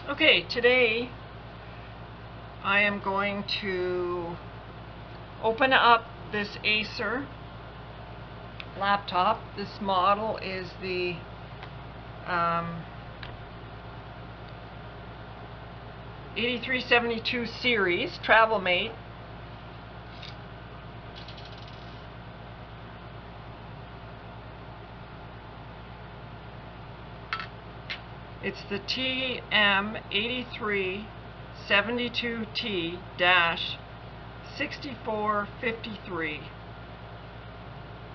Okay, today I am going to open up this Acer laptop. This model is the 8372 series, Travel Mate. It's the TM8372T-6453,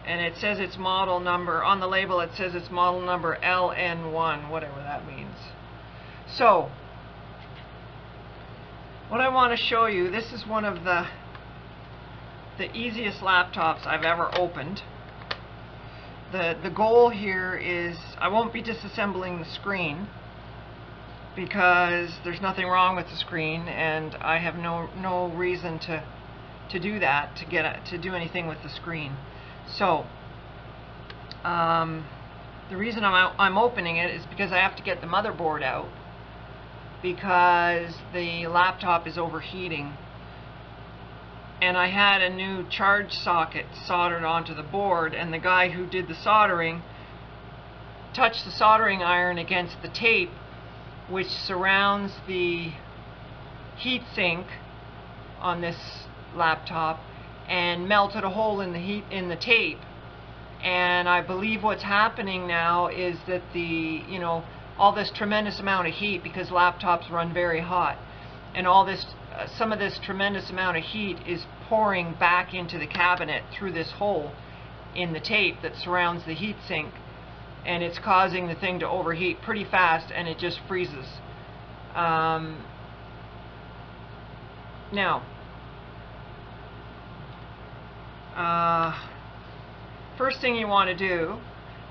and it says its model number on the label. It says its model number LN1, whatever that means. So what I want to show you, this is one of the easiest laptops I've ever opened. The goal here is I won't be disassembling the screen because there's nothing wrong with the screen, and I have no reason to do that, to do anything with the screen. So the reason I'm opening it is because I have to get the motherboard out because the laptop is overheating, and I had a new charge socket soldered onto the board, and the guy who did the soldering touched the soldering iron against the tape which surrounds the heatsink on this laptop and melted a hole in the tape. And I believe what's happening now is that all this tremendous amount of heat, because laptops run very hot, and all this some of this tremendous amount of heat is pouring back into the cabinet through this hole in the tape that surrounds the heatsink, and it's causing the thing to overheat pretty fast, and it just freezes. Now, first thing you want to do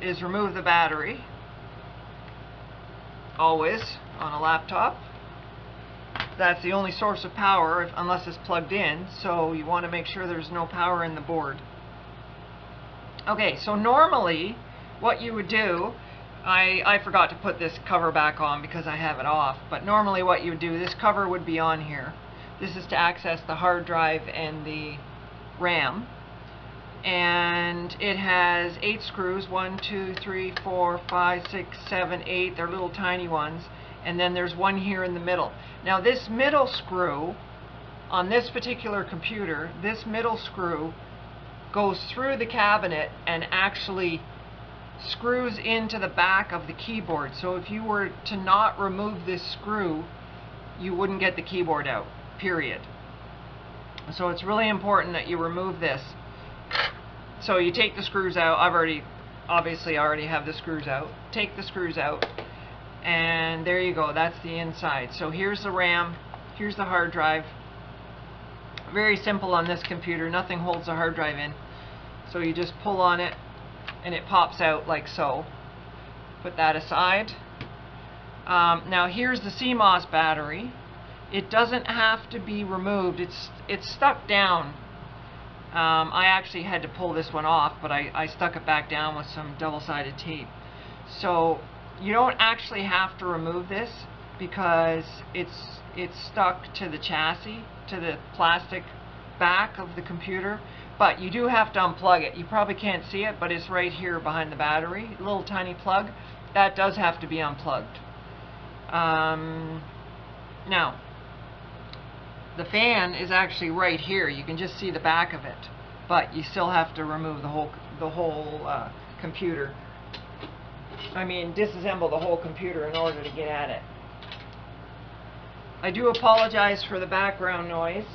is remove the battery, always on a laptop. That's the only source of power unless it's plugged in, so you want to make sure there's no power in the board. Okay, so normally what you would do, I forgot to put this cover back on because I have it off, but normally what you would do, this cover would be on here. This is to access the hard drive and the RAM, and it has 8 screws, 1, 2, 3, 4, 5, 6, 7, 8, they're little tiny ones, and then there's one here in the middle. Now this middle screw on this particular computer, this middle screw goes through the cabinet and actually screws into the back of the keyboard. So if you were to not remove this screw, you wouldn't get the keyboard out, period. So it's really important that you remove this. So you take the screws out. Obviously I already have the screws out. Take the screws out, and there you go, that's the inside. So here's the RAM, here's the hard drive. Very simple on this computer, nothing holds the hard drive in. So you just pull on it and it pops out like so. Put that aside. Now here's the CMOS battery. It doesn't have to be removed, it's stuck down. I actually had to pull this one off, but I stuck it back down with some double-sided tape. So you don't actually have to remove this because it's stuck to the chassis, to the plastic back of the computer, but you do have to unplug it. You probably can't see it, but it's right here behind the battery, a little tiny plug. That does have to be unplugged. Now, the fan is actually right here. You can just see the back of it, but you still have to remove the whole computer. I mean, disassemble the whole computer in order to get at it. I do apologize for the background noise.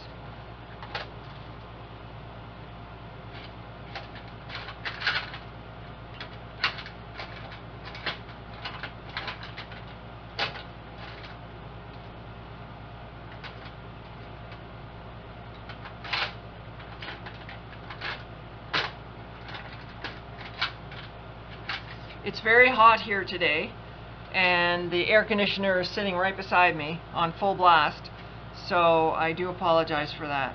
It's very hot here today, and the air conditioner is sitting right beside me on full blast, so I do apologize for that.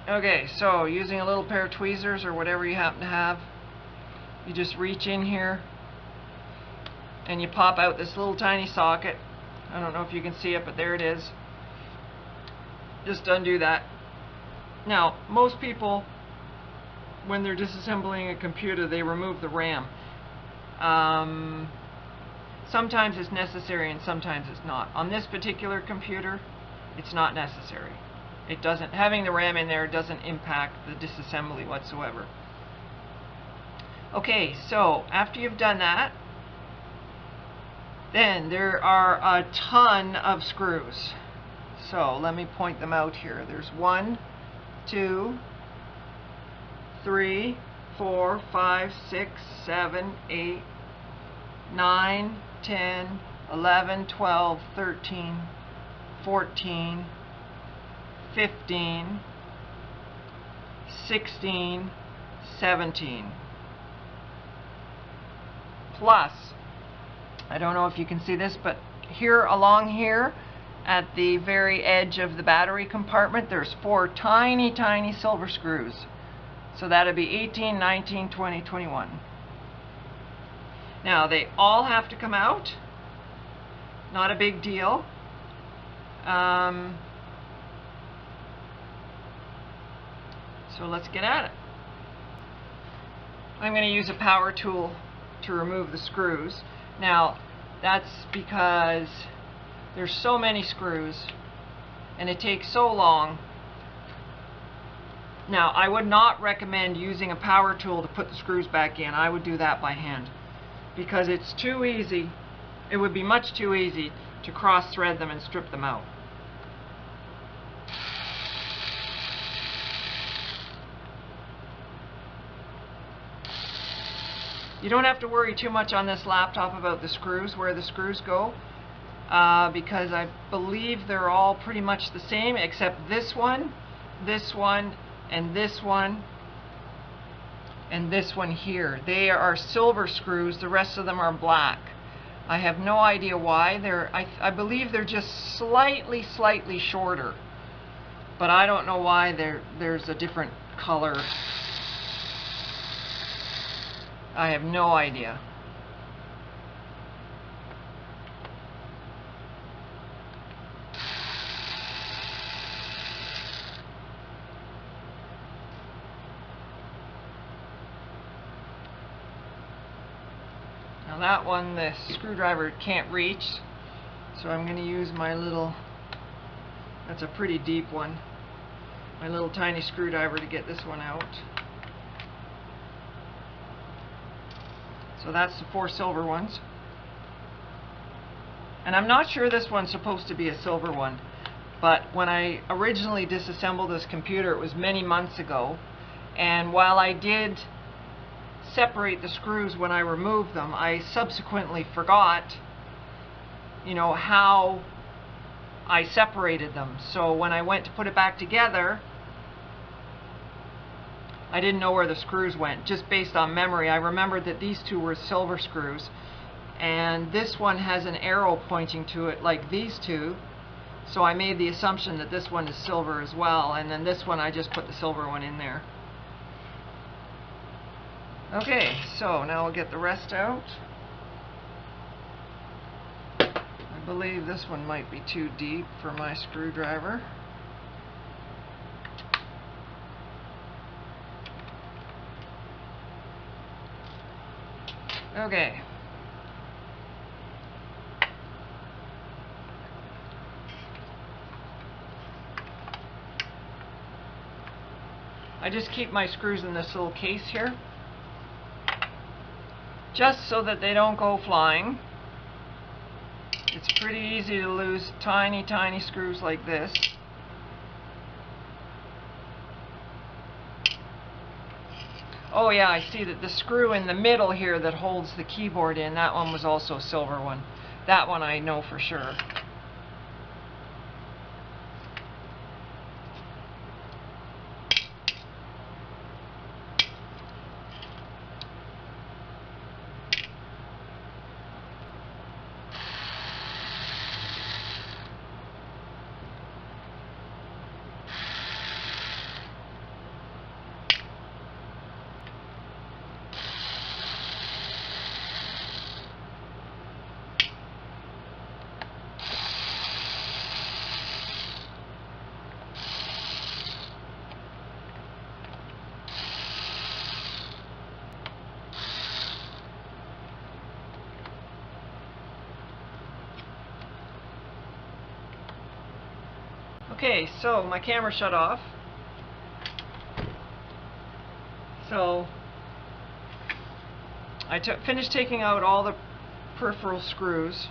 Okay, so using a little pair of tweezers or whatever you happen to have, you just reach in here and you pop out this little tiny socket. I don't know if you can see it, but there it is. Just undo that. Now, most people, when they're disassembling a computer, they remove the RAM. Sometimes it's necessary and sometimes it's not. On this particular computer, it's not necessary. It doesn't, having the RAM in there doesn't impact the disassembly whatsoever. Okay, so after you've done that, then there are a ton of screws. So let me point them out here. There's 1, 2, 3, 4, 5, 6, 7, 8, 9, 10, 11, 12, 13, 14, 15, 16, 17. Plus, I don't know if you can see this, but here along here at the very edge of the battery compartment, there's 4 tiny, tiny silver screws. So that'd be 18, 19, 20, 21. Now, they all have to come out. Not a big deal. So let's get at it. I'm going to use a power tool to remove the screws. Now, that's because there's so many screws and it takes so long. Now, I would not recommend using a power tool to put the screws back in. I would do that by hand because it's too easy. It would be much too easy to cross-thread them and strip them out. You don't have to worry too much on this laptop about the screws, where the screws go, because I believe they're all pretty much the same except this one, and this one, and this one here. They are silver screws, the rest of them are black. I have no idea why. I believe they're just slightly shorter, but I don't know why there's a different color. I have no idea. Now that one, the screwdriver can't reach, so I'm going to use my little, that's a pretty deep one, my little tiny screwdriver to get this one out. So that's the 4 silver ones. And I'm not sure this one's supposed to be a silver one, but when I originally disassembled this computer, it was many months ago, and while I did separate the screws when I removed them, I subsequently forgot, you know, how I separated them. So when I went to put it back together, I didn't know where the screws went. Just based on memory, I remembered that these 2 were silver screws, and this one has an arrow pointing to it like these 2, so I made the assumption that this one is silver as well, and then this one I just put the silver one in there. Okay, so now we'll get the rest out. I believe this one might be too deep for my screwdriver. Okay. I just keep my screws in this little case here, just so that they don't go flying. It's pretty easy to lose tiny, tiny screws like this. Oh yeah, I see that the screw in the middle here that holds the keyboard in, that one was also a silver one. That one I know for sure. Okay, so my camera shut off. So I finished taking out all the peripheral screws,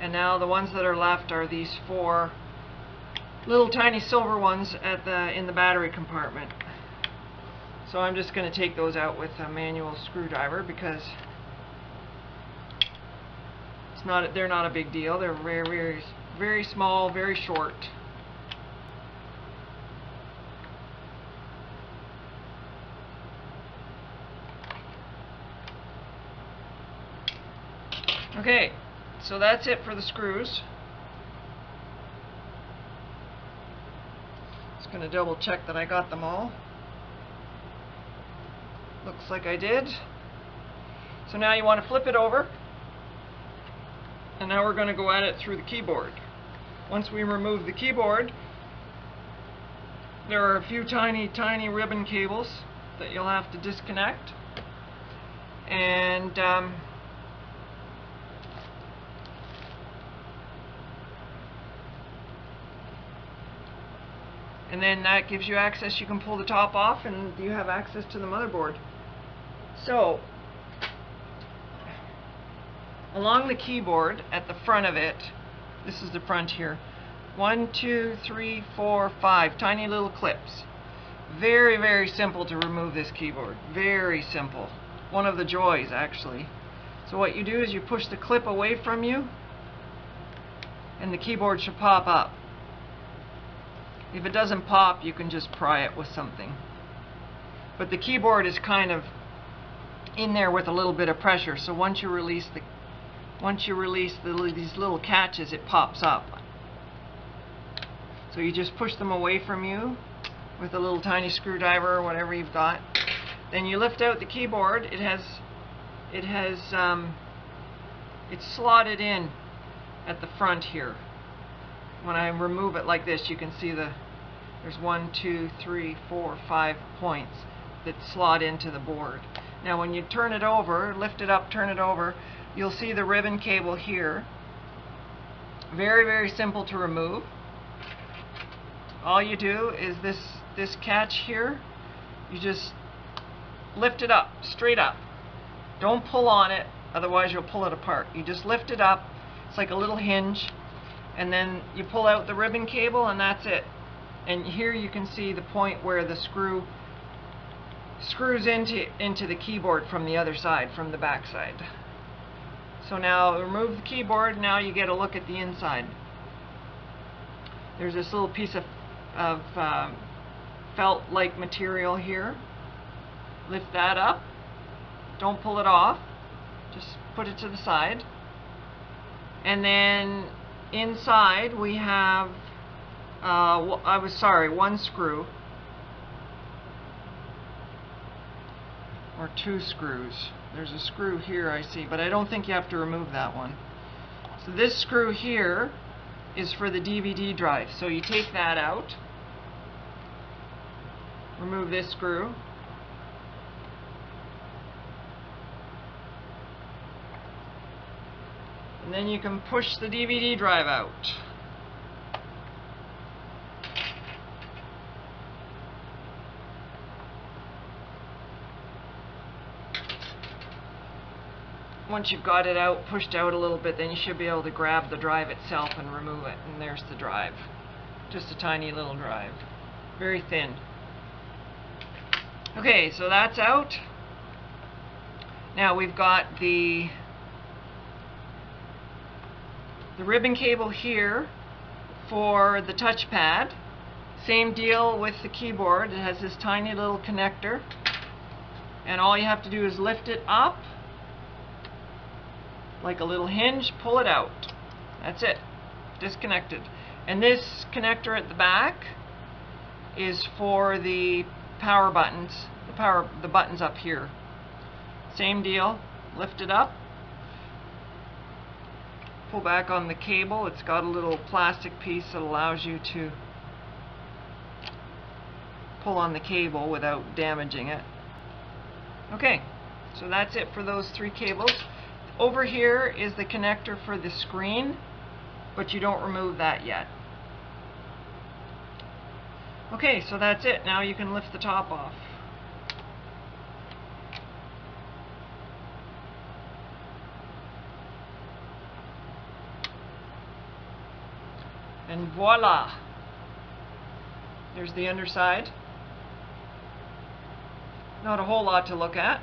and now the ones that are left are these 4 little tiny silver ones in the battery compartment. So I'm just going to take those out with a manual screwdriver because they're not a big deal. They're very, very, very small, very short. Okay, so that's it for the screws. Just going to double check that I got them all. Looks like I did. So now you want to flip it over, and now we're going to go at it through the keyboard. Once we remove the keyboard, there are a few tiny ribbon cables that you'll have to disconnect, and then that gives you access. You can pull the top off and you have access to the motherboard. So along the keyboard at the front of it, this is the front here, 1, 2, 3, 4, 5 tiny little clips. Very, very simple to remove this keyboard. Very simple. One of the joys, actually. So what you do is you push the clip away from you and the keyboard should pop up. If it doesn't pop, you can just pry it with something. But the keyboard is kind of in there with a little bit of pressure, so once you release these little catches, it pops up. So you just push them away from you with a little tiny screwdriver or whatever you've got. Then you lift out the keyboard. It's slotted in at the front here. When I remove it like this, you can see there's 1, 2, 3, 4, 5 points that slot into the board. Now when you turn it over, lift it up, turn it over, you'll see the ribbon cable here. Very, very simple to remove. All you do is this catch here, you just lift it up, straight up. Don't pull on it, otherwise you'll pull it apart. You just lift it up. It's like a little hinge. And then you pull out the ribbon cable, and that's it. And here you can see the point where the screw screws into the keyboard from the other side, from the back side. So now remove the keyboard. Now you get a look at the inside. There's this little piece of felt-like material here. Lift that up. Don't pull it off. Just put it to the side. And then inside we have one screw or 2 screws. There's a screw here I see, but I don't think you have to remove that one. So this screw here is for the DVD drive. So you take that out, remove this screw, and then you can push the DVD drive out. Once you've got it out, pushed out a little bit, then you should be able to grab the drive itself and remove it. And there's the drive. Just a tiny little drive. Very thin. Okay, so that's out. Now we've got the ribbon cable here for the touchpad. Same deal with the keyboard. It has this tiny little connector. And all you have to do is lift it up like a little hinge, pull it out. That's it. Disconnected. And this connector at the back is for the power buttons. The buttons up here. Same deal. Lift it up. Pull back on the cable. It's got a little plastic piece that allows you to pull on the cable without damaging it. Okay, so that's it for those 3 cables. Over here is the connector for the screen, but you don't remove that yet. Okay, so that's it. Now you can lift the top off. And voila! There's the underside. Not a whole lot to look at.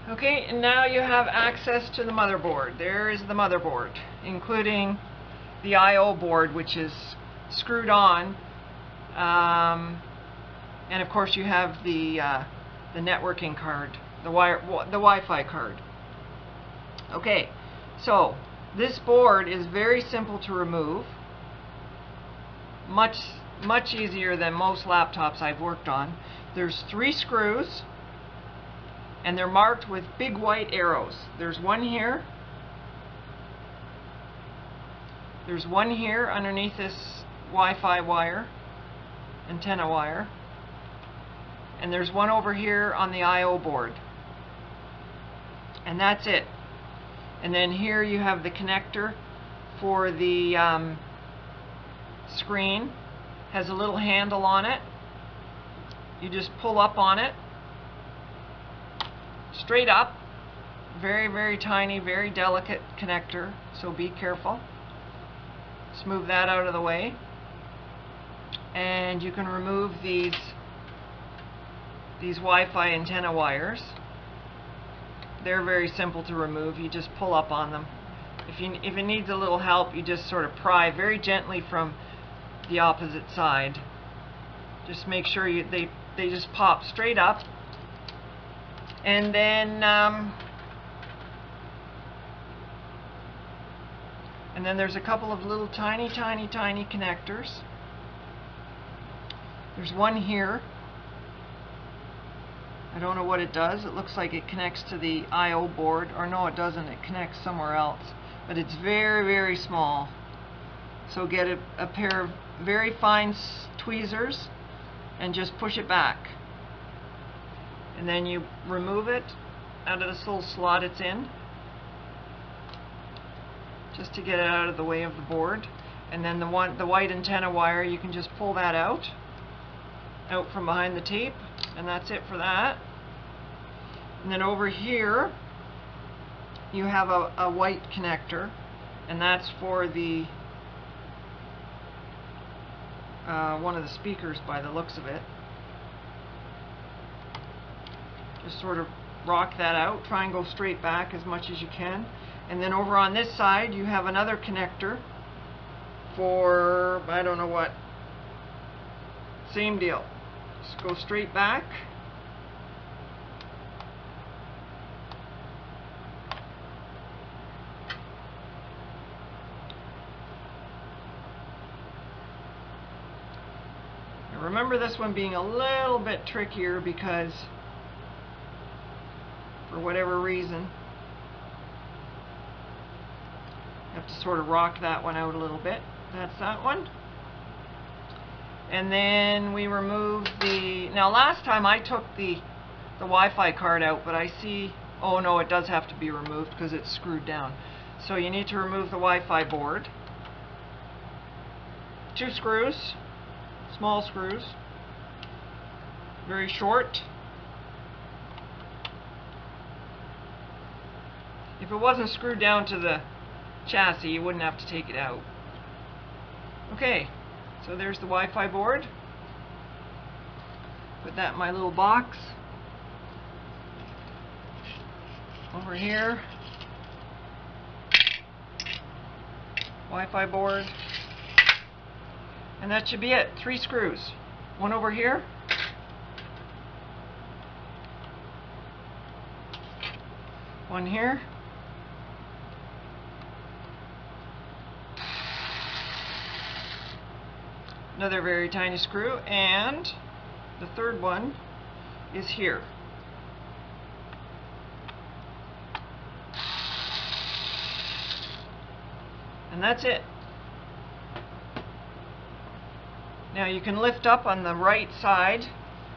Okay, and now you have access to the motherboard. There is the motherboard, including the I/O board, which is screwed on, and of course you have the networking card, the Wi-Fi card. Okay, so this board is very simple to remove, much easier than most laptops I've worked on. There's 3 screws, and they're marked with big white arrows. There's one here. There's one here underneath this Wi-Fi wire, antenna wire, and there's one over here on the I/O board. And that's it. And then here you have the connector for the screen. Has a little handle on it. You just pull up on it, straight up. Very, very tiny, very delicate connector, so be careful. Let's move that out of the way. And you can remove these Wi-Fi antenna wires. They're very simple to remove. You just pull up on them. If it needs a little help, you just sort of pry very gently from the opposite side. Just make sure they just pop straight up. And then there's a couple of little tiny connectors. There's one here. I don't know what it does. It looks like it connects to the I/O board, or no, it doesn't. It connects somewhere else. But it's very, very small. So get a pair of very fine tweezers and just push it back. And then you remove it out of this little slot it's in, just to get it out of the way of the board. And then the white antenna wire, you can just pull that out from behind the tape, and that's it for that. And then over here you have a white connector, and that's for the one of the speakers by the looks of it. Just sort of rock that out, try and go straight back as much as you can. And then over on this side you have another connector for, I don't know what, same deal. Just go straight back. Now remember this one being a little bit trickier because for whatever reason you have to sort of rock that one out a little bit. That's that one. And then we remove the, now last time I took the Wi-Fi card out, but I see, oh no, it does have to be removed because it's screwed down. So you need to remove the Wi-Fi board. 2 screws, small screws, very short. If it wasn't screwed down to the chassis, you wouldn't have to take it out. Okay, so there's the Wi-Fi board. Put that in my little box. Over here, Wi-Fi board. And that should be it. 3 screws. One over here. One here. Another very tiny screw, and the third one is here. And that's it. Now you can lift up on the right side.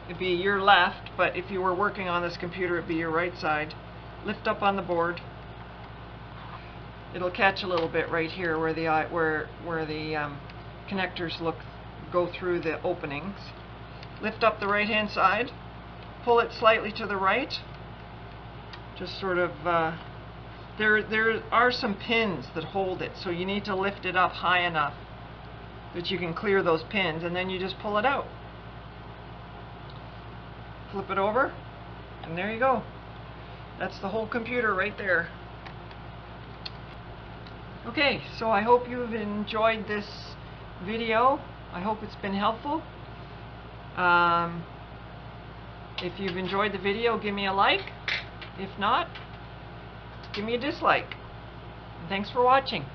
It'd be your left, but if you were working on this computer, it'd be your right side. Lift up on the board. it'll catch a little bit right here where the connectors go through the openings. Lift up the right hand side, pull it slightly to the right, just sort of there are some pins that hold it, so you need to lift it up high enough that you can clear those pins, and then you just pull it out. Flip it over, and there you go. That's the whole computer right there. Okay, so I hope you've enjoyed this video. I hope it's been helpful. If you've enjoyed the video, give me a like. If not, give me a dislike. And thanks for watching.